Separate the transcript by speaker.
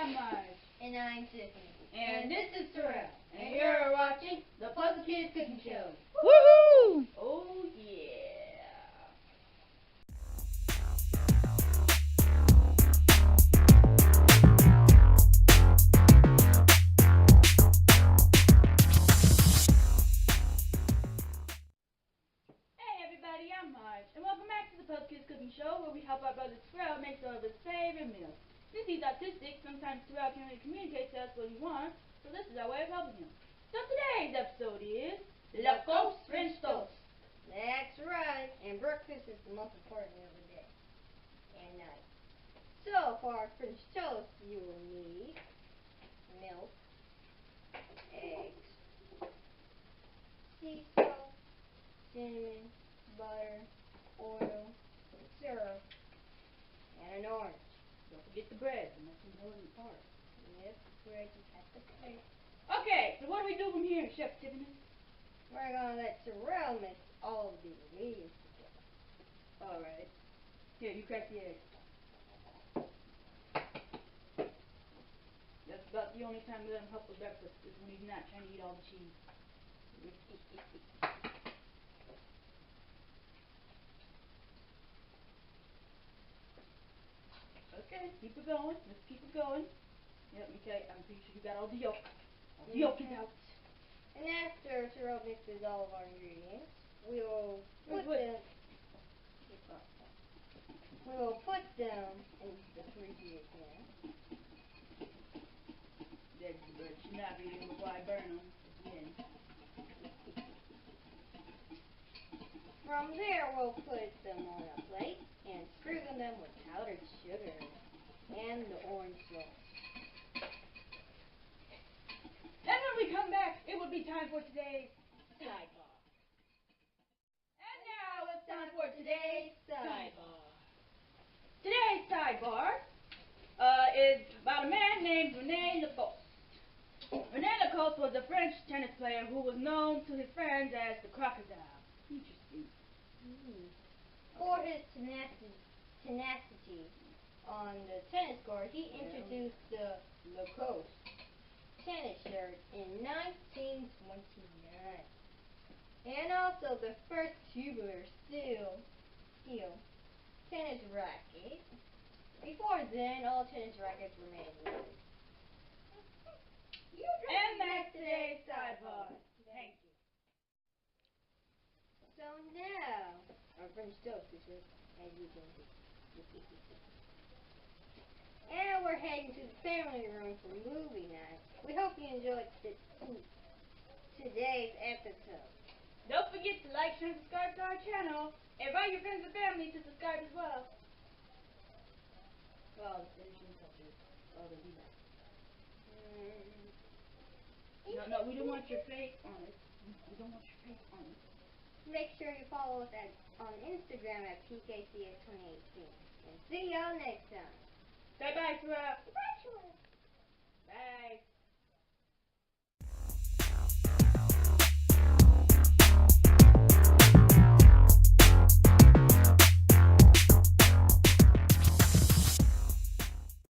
Speaker 1: I'm Marge.
Speaker 2: And I'm Tiffany.
Speaker 1: And this is Terrell. And you're watching the Puzzle Kidz Cooking Show.
Speaker 3: Woohoo!
Speaker 1: Oh yeah. Hey everybody, I'm Marge. And welcome back to the Puzzle Kidz Cooking Show, where we help our brother Terrell make some of his favorite meals. Since he's autistic, sometimes Terrell can't really communicate to us what he wants, so this is our way of helping him. So today's episode is Lacoste French Toast.
Speaker 2: That's right. And breakfast is the most important of the day and night. So for our French toast, you will need milk, eggs, sea salt, cinnamon, butter, oil, syrup, and an orange.
Speaker 1: Don't forget the bread, the most important part.
Speaker 2: Yep, bread you have to plate.
Speaker 1: Okay, so what do we do from here, Chef Tiffany?
Speaker 2: We're gonna let Terrell mix all of the ingredients together.
Speaker 1: Alright. Here, you crack the egg. That's about the only time we let him help with breakfast, is when he's not trying to eat all the cheese. Okay, keep it going. Let's keep it going. Yep, okay, I'm pretty sure you got all the yolk. All the yolk is out.
Speaker 2: And after Terrell mixes all of our ingredients, we will put them in the freezer again.
Speaker 1: But you're not eating before I burn them again.
Speaker 2: From there, we'll put them on a plate and sprinkle them with powdered sugar and the orange sauce.
Speaker 1: And when we come back, it will be time for today's sidebar. And now it's time for today's sidebar. Today's sidebar is about a man named Lacoste. Lacoste was a French tennis player who was known to his friends as the crocodile. Interesting.
Speaker 2: For his tenacity on the tennis court, he introduced the Lacoste tennis shirt in 1929. And also the first tubular steel tennis racket. Before then, all tennis rackets were made of wood.
Speaker 1: And that's today's sidebar. Thank you.
Speaker 2: So now, our French toast is ready, as you can see. And we're heading to the family room for movie night. We hope you enjoyed today's episode.
Speaker 1: Don't forget to like, share, and subscribe to our channel. Invite your friends and family to subscribe as well. Well, the finishing touches. Oh, they'll be back. No, we don't want your face on it. We don't want your face on it.
Speaker 2: Make sure you follow us on Instagram at PKCS2018. And see y'all next time.
Speaker 1: Say bye, Terrell.
Speaker 2: Bye.
Speaker 1: Bye.